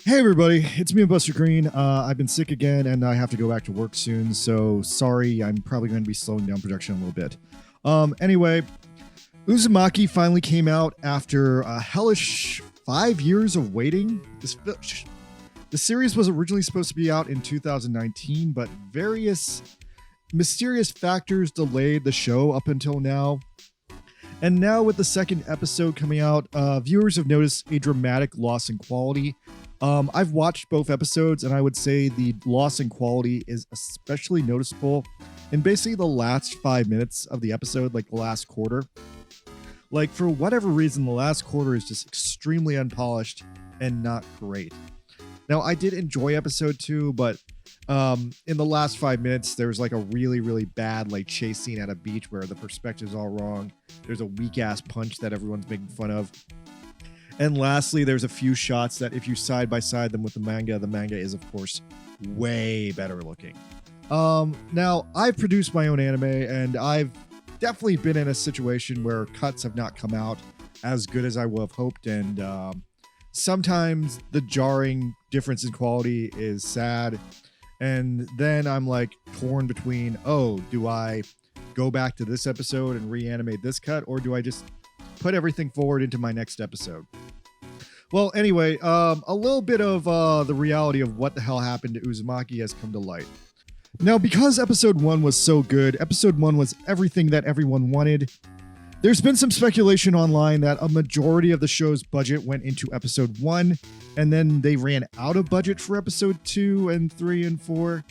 Hey everybody, it's me and Buster Green. I've been sick again and I have to go back to work soon, so sorry, I'm probably going to be slowing down production a little bit. Anyway, Uzumaki finally came out after a hellish 5 years of waiting. The series was originally supposed to be out in 2019, but various mysterious factors delayed the show up until now. And now with the second episode coming out, viewers have noticed a dramatic loss in quality. I've watched both episodes, and I would say the loss in quality is especially noticeable in basically the last 5 minutes of the episode, like the last quarter. Like, for whatever reason, the last quarter is just extremely unpolished and not great. Now, I did enjoy episode 2, but in the last 5 minutes, there's like a really, really bad like chase scene at a beach where the perspective's all wrong. There's a weak-ass punch that everyone's making fun of. And lastly, there's a few shots that if you side by side them with the manga is, of course, way better looking. Now, I've produced my own anime, and I've definitely been in a situation where cuts have not come out as good as I would have hoped, and sometimes the jarring difference in quality is sad. And then I'm like torn between, oh, do I go back to this episode and reanimate this cut, or do I just put everything forward into my next episode? Well, anyway, a little bit of the reality of what the hell happened to Uzumaki has come to light. Now, because episode 1 was so good, episode 1 was everything that everyone wanted, there's been some speculation online that a majority of the show's budget went into episode 1, and then they ran out of budget for episode 2 and 3 and 4.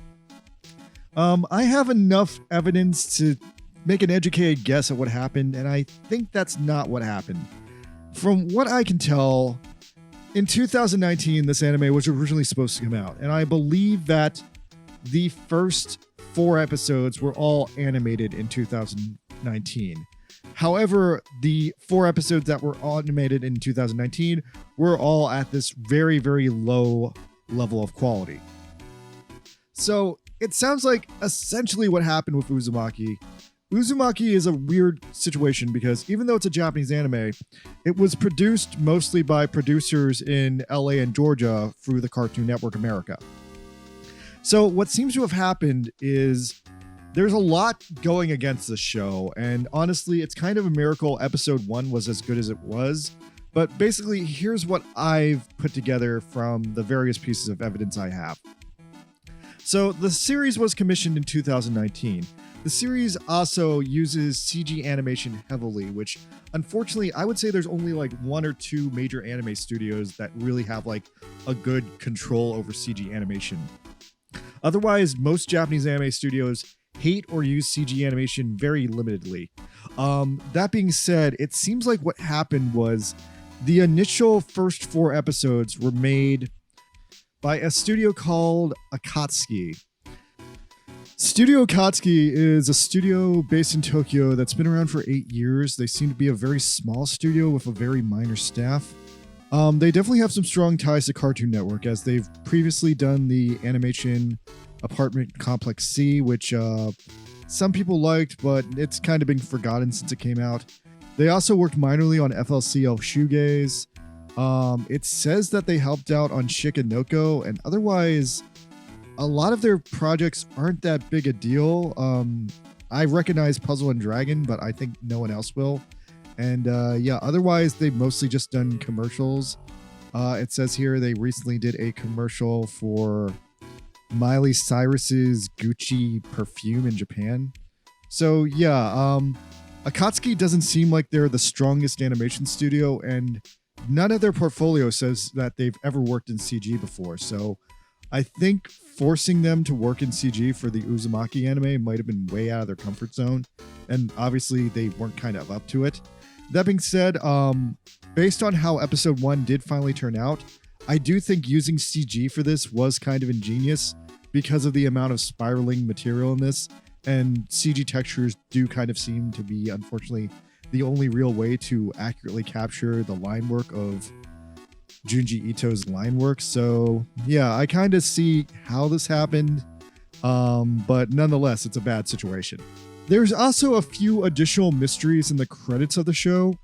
I have enough evidence to make an educated guess at what happened, and I think that's not what happened. From what I can tell, in 2019, this anime was originally supposed to come out, and I believe that the first 4 episodes were all animated in 2019. However, the 4 episodes that were animated in 2019 were all at this very, very low level of quality. So it sounds like essentially what happened with Uzumaki. Uzumaki is a weird situation because even though it's a Japanese anime, it was produced mostly by producers in LA and Georgia through the Cartoon Network America. So what seems to have happened is there's a lot going against this show, and honestly, it's kind of a miracle episode 1 was as good as it was. But basically, here's what I've put together from the various pieces of evidence I have. So the series was commissioned in 2019. The series also uses CG animation heavily, which unfortunately, I would say there's only like 1 or 2 major anime studios that really have like a good control over CG animation. Otherwise, most Japanese anime studios hate or use CG animation very limitedly. That being said, it seems like what happened was the initial first 4 episodes were made by a studio called Akatsuki. Studio Akatsuki is a studio based in Tokyo that's been around for 8 years. They seem to be a very small studio with a very minor staff. They definitely have some strong ties to Cartoon Network, as they've previously done the animation Apartment Complex C, which some people liked, but it's kind of been forgotten since it came out. They also worked minorly on FLCL Shoegaze. It says that they helped out on Shikanoko, and otherwise, a lot of their projects aren't that big a deal. I recognize Puzzle and Dragon, but I think no one else will. And yeah, otherwise, they've mostly just done commercials. It says here they recently did a commercial for Miley Cyrus's Gucci perfume in Japan. So yeah, Akatsuki doesn't seem like they're the strongest animation studio, and none of their portfolio says that they've ever worked in CG before. So I think forcing them to work in CG for the Uzumaki anime might have been way out of their comfort zone, and obviously they weren't kind of up to it. That being said, based on how episode 1 did finally turn out, I do think using CG for this was kind of ingenious because of the amount of spiraling material in this, and CG textures do kind of seem to be, unfortunately, the only real way to accurately capture the line work of Junji Ito's line work. So yeah, I kind of see how this happened, but nonetheless, it's a bad situation. There's also a few additional mysteries in the credits of the show.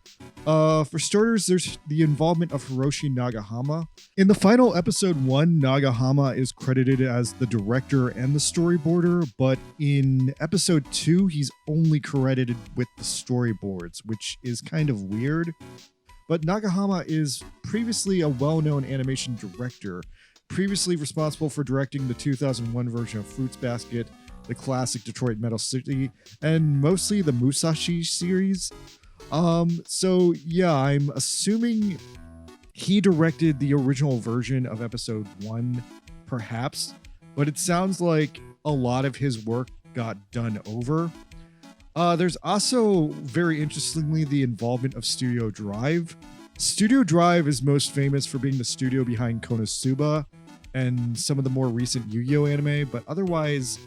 For starters, there's the involvement of Hiroshi Nagahama. In the final episode 1, Nagahama is credited as the director and the storyboarder, but in episode 2, he's only credited with the storyboards, which is kind of weird. But Nagahama is previously a well-known animation director, previously responsible for directing the 2001 version of Fruits Basket, the classic Detroit Metal City, and mostly the Musashi series. So yeah, I'm assuming he directed the original version of episode 1, perhaps, but it sounds like a lot of his work got done over. There's also, very interestingly, the involvement of Studio Drive. Studio Drive is most famous for being the studio behind Konosuba and some of the more recent Yu-Gi-Oh anime, but otherwise,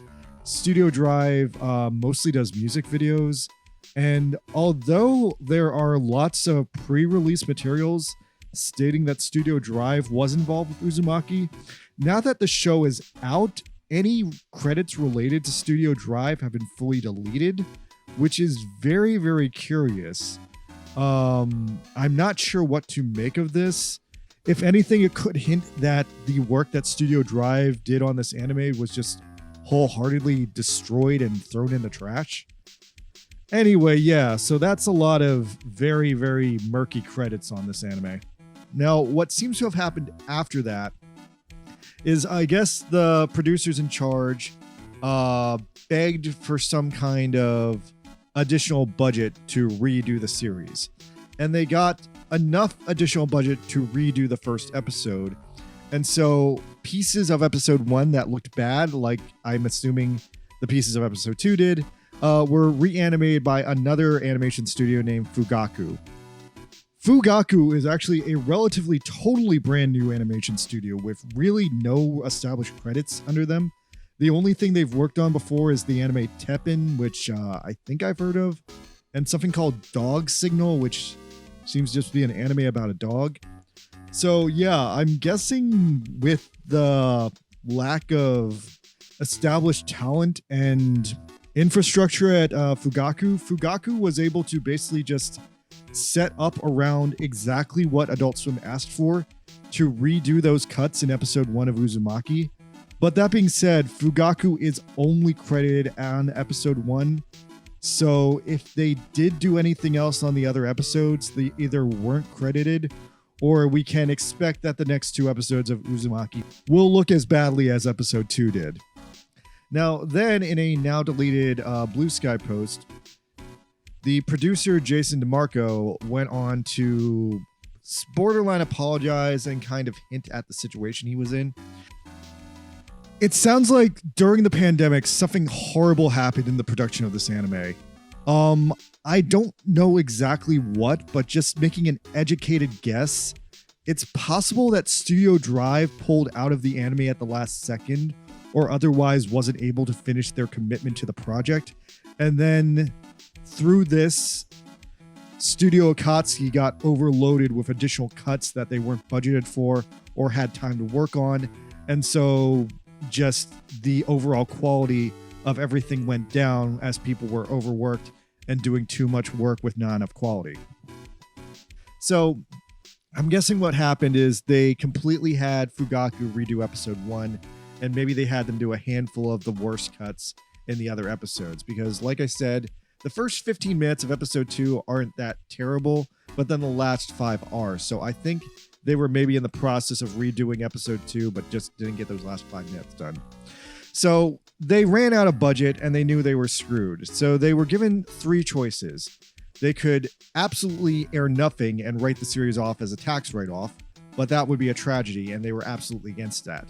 Studio Drive mostly does music videos. And although there are lots of pre-release materials stating that Studio Drive was involved with Uzumaki, now that the show is out, any credits related to Studio Drive have been fully deleted, which is very, very curious. I'm not sure what to make of this. If anything, it could hint that the work that Studio Drive did on this anime was just wholeheartedly destroyed and thrown in the trash. Anyway, yeah, so that's a lot of very, very murky credits on this anime. Now, what seems to have happened after that is, I guess the producers in charge begged for some kind of additional budget to redo the series. And they got enough additional budget to redo the first episode. And so pieces of episode 1 that looked bad, like I'm assuming the pieces of episode 2 did, were reanimated by another animation studio named Fugaku. Fugaku is actually a relatively totally brand new animation studio with really no established credits under them. The only thing they've worked on before is the anime Teppen, which I think I've heard of, and something called Dog Signal, which seems just to be an anime about a dog. So yeah, I'm guessing with the lack of established talent and infrastructure at Fugaku was able to basically just set up around exactly what Adult Swim asked for to redo those cuts in episode 1 of Uzumaki. But that being said, Fugaku is only credited on episode 1. So if they did do anything else on the other episodes, they either weren't credited, or we can expect that the next 2 episodes of Uzumaki will look as badly as episode 2 did. Now, then, in a now deleted Blue Sky post, the producer Jason DeMarco went on to borderline apologize and kind of hint at the situation he was in. It sounds like during the pandemic, something horrible happened in the production of this anime. I don't know exactly what, but just making an educated guess, it's possible that Studio Drive pulled out of the anime at the last second, or otherwise wasn't able to finish their commitment to the project. And then through this, Studio Akatsuki got overloaded with additional cuts that they weren't budgeted for or had time to work on. And so just the overall quality of everything went down as people were overworked and doing too much work with not enough quality. So I'm guessing what happened is they completely had Fugaku redo episode 1, and maybe they had them do a handful of the worst cuts in the other episodes, because like I said, the first 15 minutes of episode 2 aren't that terrible, but then the last 5 are. So I think they were maybe in the process of redoing episode 2, but just didn't get those last 5 minutes done. So they ran out of budget and they knew they were screwed. So they were given 3 choices. They could absolutely air nothing and write the series off as a tax write-off, but that would be a tragedy, and they were absolutely against that.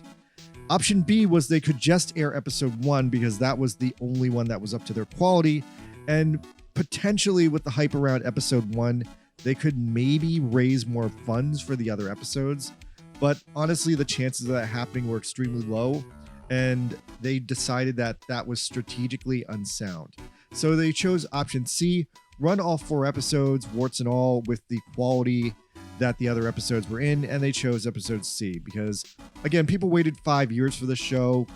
Option B was they could just air episode 1 because that was the only one that was up to their quality, and potentially with the hype around episode 1, they could maybe raise more funds for the other episodes. But honestly, the chances of that happening were extremely low, and they decided that that was strategically unsound. So they chose option C, run all 4 episodes, warts and all, with the quality that the other episodes were in, and they chose episode C because, again, people waited 5 years for the show,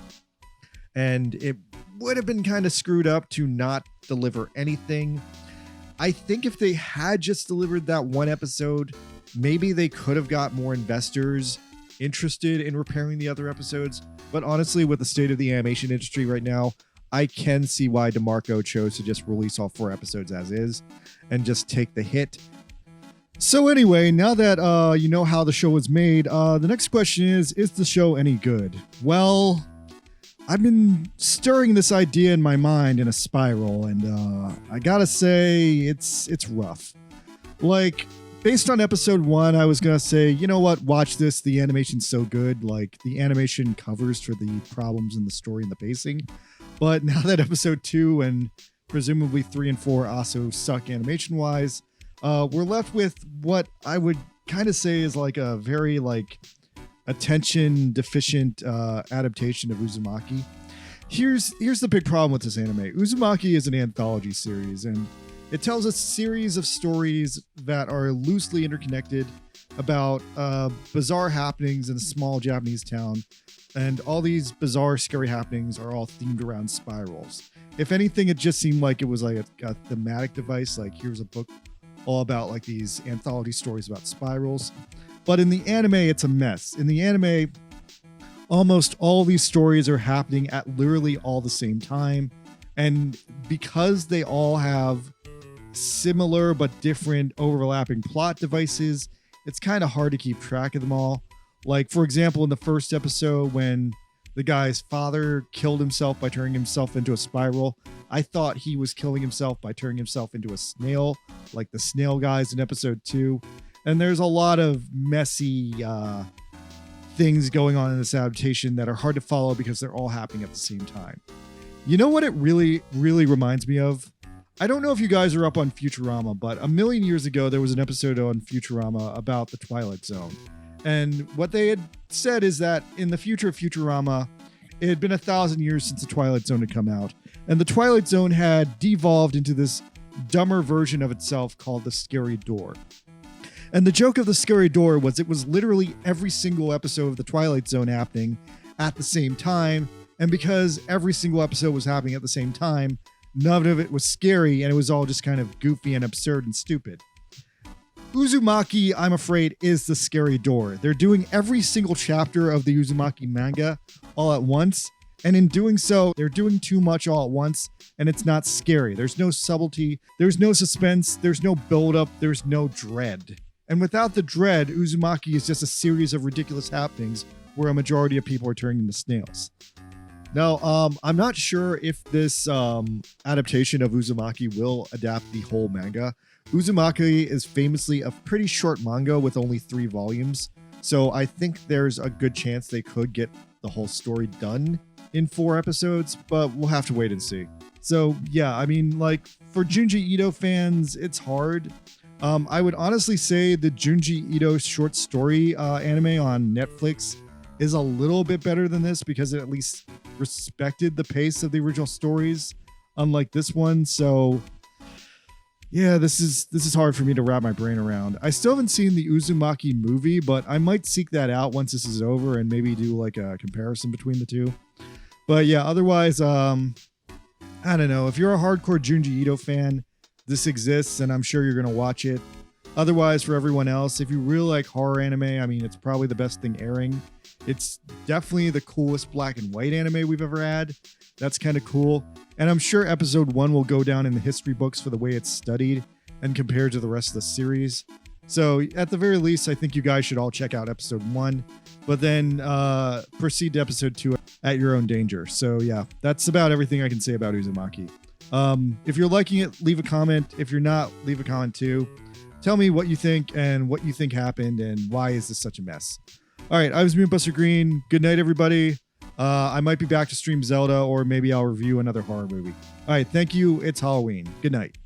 and it would have been kind of screwed up to not deliver anything. I think if they had just delivered that one episode, maybe they could have got more investors interested in repairing the other episodes. But honestly, with the state of the animation industry right now, I can see why DeMarco chose to just release all 4 episodes as is and just take the hit. So anyway, now that you know how the show was made, the next question is the show any good? Well, I've been stirring this idea in my mind in a spiral, and I gotta say, it's rough. Like, based on episode 1, I was gonna say, you know what, watch this, the animation's so good, like, the animation covers for the problems in the story and the pacing. But now that episode 2 and presumably 3 and 4 also suck animation-wise, we're left with what I would kind of say is like a very like attention deficient adaptation of Uzumaki. Here's the big problem with this anime. Uzumaki is an anthology series, and it tells a series of stories that are loosely interconnected about bizarre happenings in a small Japanese town. And all these bizarre, scary happenings are all themed around spirals. If anything, it just seemed like it was like a thematic device. Like, here's a book all about like these anthology stories about spirals. But in the anime, it's a mess. In the anime, almost all these stories are happening at literally all the same time. And because they all have similar but different overlapping plot devices, it's kind of hard to keep track of them all. Like, for example, in the first episode, when the guy's father killed himself by turning himself into a spiral, I thought he was killing himself by turning himself into a snail, like the snail guys in episode 2. And there's a lot of messy things going on in this adaptation that are hard to follow because they're all happening at the same time. You know what it really, really reminds me of? I don't know if you guys are up on Futurama, but a million years ago, there was an episode on Futurama about the Twilight Zone. And what they had said is that in the future of Futurama, it had been 1,000 years since the Twilight Zone had come out. And the Twilight Zone had devolved into this dumber version of itself called the Scary Door. And the joke of the Scary Door was it was literally every single episode of the Twilight Zone happening at the same time. And because every single episode was happening at the same time, none of it was scary, and it was all just kind of goofy and absurd and stupid. Uzumaki, I'm afraid, is the Scary Door. They're doing every single chapter of the Uzumaki manga all at once, and in doing so, they're doing too much all at once, and it's not scary. There's no subtlety, there's no suspense, there's no build-up, there's no dread. And without the dread, Uzumaki is just a series of ridiculous happenings where a majority of people are turning into snails. Now, I'm not sure if this adaptation of Uzumaki will adapt the whole manga. Uzumaki is famously a pretty short manga with only 3 volumes, so I think there's a good chance they could get the whole story done in 4 episodes, but we'll have to wait and see. So yeah, I mean, like, for Junji Ito fans, it's hard. I would honestly say the Junji Ito short story anime on Netflix is a little bit better than this because it at least respected the pace of the original stories, unlike this one. So yeah, this is hard for me to wrap my brain around. I still haven't seen the Uzumaki movie, but I might seek that out once this is over and maybe do like a comparison between the two. But yeah, otherwise, I don't know. If you're a hardcore Junji Ito fan, this exists, and I'm sure you're gonna watch it. Otherwise, for everyone else, if you really like horror anime, I mean, it's probably the best thing airing. It's definitely the coolest black and white anime we've ever had. That's kind of cool. And I'm sure episode 1 will go down in the history books for the way it's studied and compared to the rest of the series. So at the very least, I think you guys should all check out episode 1, but then proceed to episode 2 at your own danger. So yeah, that's about everything I can say about Uzumaki. If you're liking it, leave a comment. If you're not, leave a comment too. Tell me what you think and what you think happened and why is this such a mess. All right, I was Buster Green. Good night, everybody. I might be back to stream Zelda, or maybe I'll review another horror movie. All right, thank you. It's Halloween. Good night.